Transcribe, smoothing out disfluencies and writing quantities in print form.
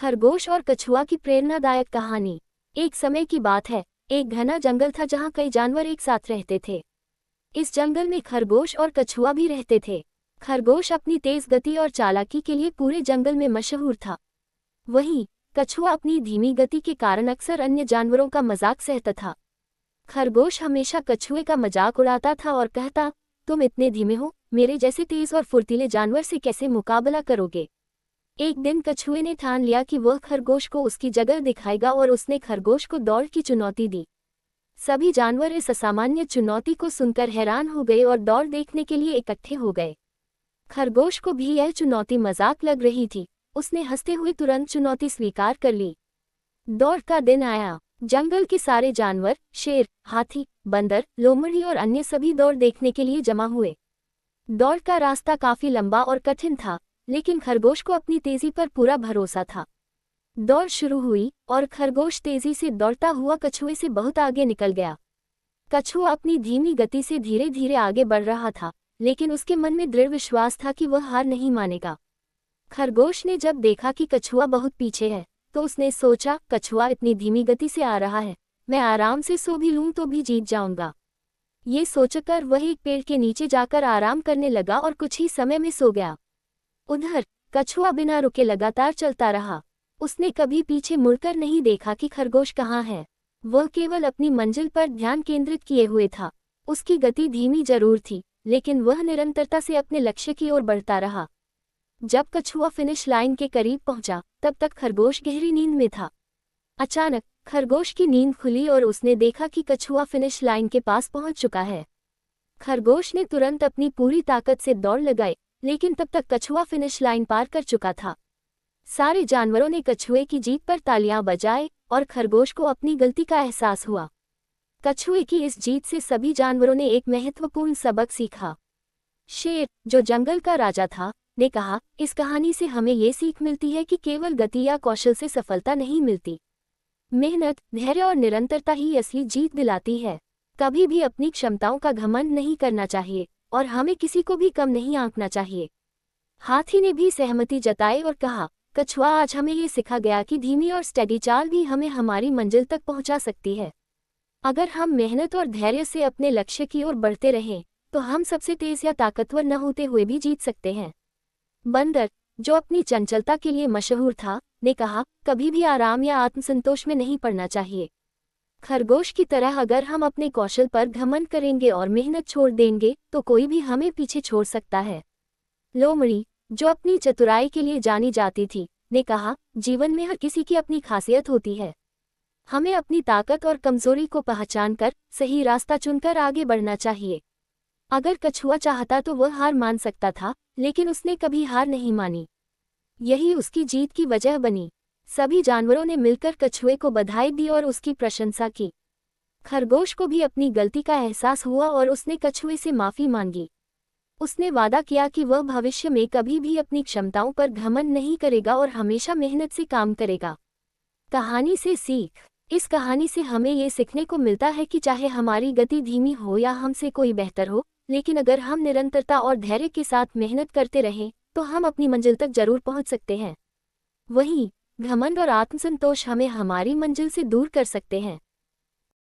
खरगोश और कछुआ की प्रेरणादायक कहानी। एक समय की बात है, एक घना जंगल था जहाँ कई जानवर एक साथ रहते थे। इस जंगल में खरगोश और कछुआ भी रहते थे। खरगोश अपनी तेज गति और चालाकी के लिए पूरे जंगल में मशहूर था। वहीं कछुआ अपनी धीमी गति के कारण अक्सर अन्य जानवरों का मजाक सहता था। खरगोश हमेशा कछुए का मजाक उड़ाता था और कहता, तुम इतने धीमे हो, मेरे जैसे तेज और फुर्तीले जानवर से कैसे मुकाबला करोगे। एक दिन कछुए ने ठान लिया कि वह खरगोश को उसकी जगह दिखाएगा और उसने खरगोश को दौड़ की चुनौती दी। सभी जानवर इस असामान्य चुनौती को सुनकर हैरान हो गए और दौड़ देखने के लिए इकट्ठे हो गए। खरगोश को भी यह चुनौती मजाक लग रही थी। उसने हंसते हुए तुरंत चुनौती स्वीकार कर ली। दौड़ का दिन आया। जंगल के सारे जानवर, शेर, हाथी, बंदर, लोमड़ी और अन्य सभी दौड़ देखने के लिए जमा हुए। दौड़ का रास्ता काफी लंबा और कठिन था, लेकिन खरगोश को अपनी तेजी पर पूरा भरोसा था। दौड़ शुरू हुई और खरगोश तेजी से दौड़ता हुआ कछुए से बहुत आगे निकल गया। कछुआ अपनी धीमी गति से धीरे धीरे आगे बढ़ रहा था, लेकिन उसके मन में दृढ़ विश्वास था कि वह हार नहीं मानेगा। खरगोश ने जब देखा कि कछुआ बहुत पीछे है, तो उसने सोचा, कछुआ इतनी धीमी गति से आ रहा है, मैं आराम से सो भी लूं तो भी जीत जाऊंगा। ये सोचकर वह एक पेड़ के नीचे जाकर आराम करने लगा और कुछ ही समय में सो गया। उधर कछुआ बिना रुके लगातार चलता रहा। उसने कभी पीछे मुड़कर नहीं देखा कि खरगोश कहाँ है। वह केवल अपनी मंजिल पर ध्यान केंद्रित किए हुए था। उसकी गति धीमी जरूर थी, लेकिन वह निरंतरता से अपने लक्ष्य की ओर बढ़ता रहा। जब कछुआ फिनिश लाइन के करीब पहुंचा, तब तक खरगोश गहरी नींद में था। अचानक खरगोश की नींद खुली और उसने देखा कि कछुआ फिनिश लाइन के पास पहुंच चुका है। खरगोश ने तुरंत अपनी पूरी ताकत से दौड़ लगाई, लेकिन तब तक कछुआ फिनिश लाइन पार कर चुका था। सारे जानवरों ने कछुए की जीत पर तालियां बजाए और खरगोश को अपनी गलती का एहसास हुआ। कछुए की इस जीत से सभी जानवरों ने एक महत्वपूर्ण सबक सीखा। शेर, जो जंगल का राजा था, ने कहा, इस कहानी से हमें ये सीख मिलती है कि केवल गति या कौशल से सफलता नहीं मिलती। मेहनत, धैर्य और निरंतरता ही असली जीत दिलाती है। कभी भी अपनी क्षमताओं का घमंड नहीं करना चाहिए और हमें किसी को भी कम नहीं आंकना चाहिए। हाथी ने भी सहमति जताई और कहा, कछुआ, आज हमें ये सिखा गया कि धीमी और स्टेडी चाल भी हमें हमारी मंजिल तक पहुंचा सकती है। अगर हम मेहनत और धैर्य से अपने लक्ष्य की ओर बढ़ते रहें, तो हम सबसे तेज या ताकतवर न होते हुए भी जीत सकते हैं। बंदर, जो अपनी चंचलता के लिए मशहूर था, ने कहा, कभी भी आराम या आत्मसंतोष में नहीं पड़ना चाहिए। खरगोश की तरह अगर हम अपने कौशल पर घमंड करेंगे और मेहनत छोड़ देंगे, तो कोई भी हमें पीछे छोड़ सकता है। लोमड़ी, जो अपनी चतुराई के लिए जानी जाती थी, ने कहा, जीवन में हर किसी की अपनी खासियत होती है। हमें अपनी ताकत और कमजोरी को पहचानकर सही रास्ता चुनकर आगे बढ़ना चाहिए। अगर कछुआ चाहता तो वह हार मान सकता था, लेकिन उसने कभी हार नहीं मानी। यही उसकी जीत की वजह बनी। सभी जानवरों ने मिलकर कछुए को बधाई दी और उसकी प्रशंसा की। खरगोश को भी अपनी गलती का एहसास हुआ और उसने कछुए से माफी मांगी। उसने वादा किया कि वह भविष्य में कभी भी अपनी क्षमताओं पर घमंड नहीं करेगा और हमेशा मेहनत से काम करेगा। कहानी से सीख। इस कहानी से हमें ये सीखने को मिलता है कि चाहे हमारी गति धीमी हो या हमसे कोई बेहतर हो, लेकिन अगर हम निरंतरता और धैर्य के साथ मेहनत करते रहें, तो हम अपनी मंजिल तक जरूर पहुंच सकते हैं। वहीं घमंड और आत्मसंतोष हमें हमारी मंजिल से दूर कर सकते हैं।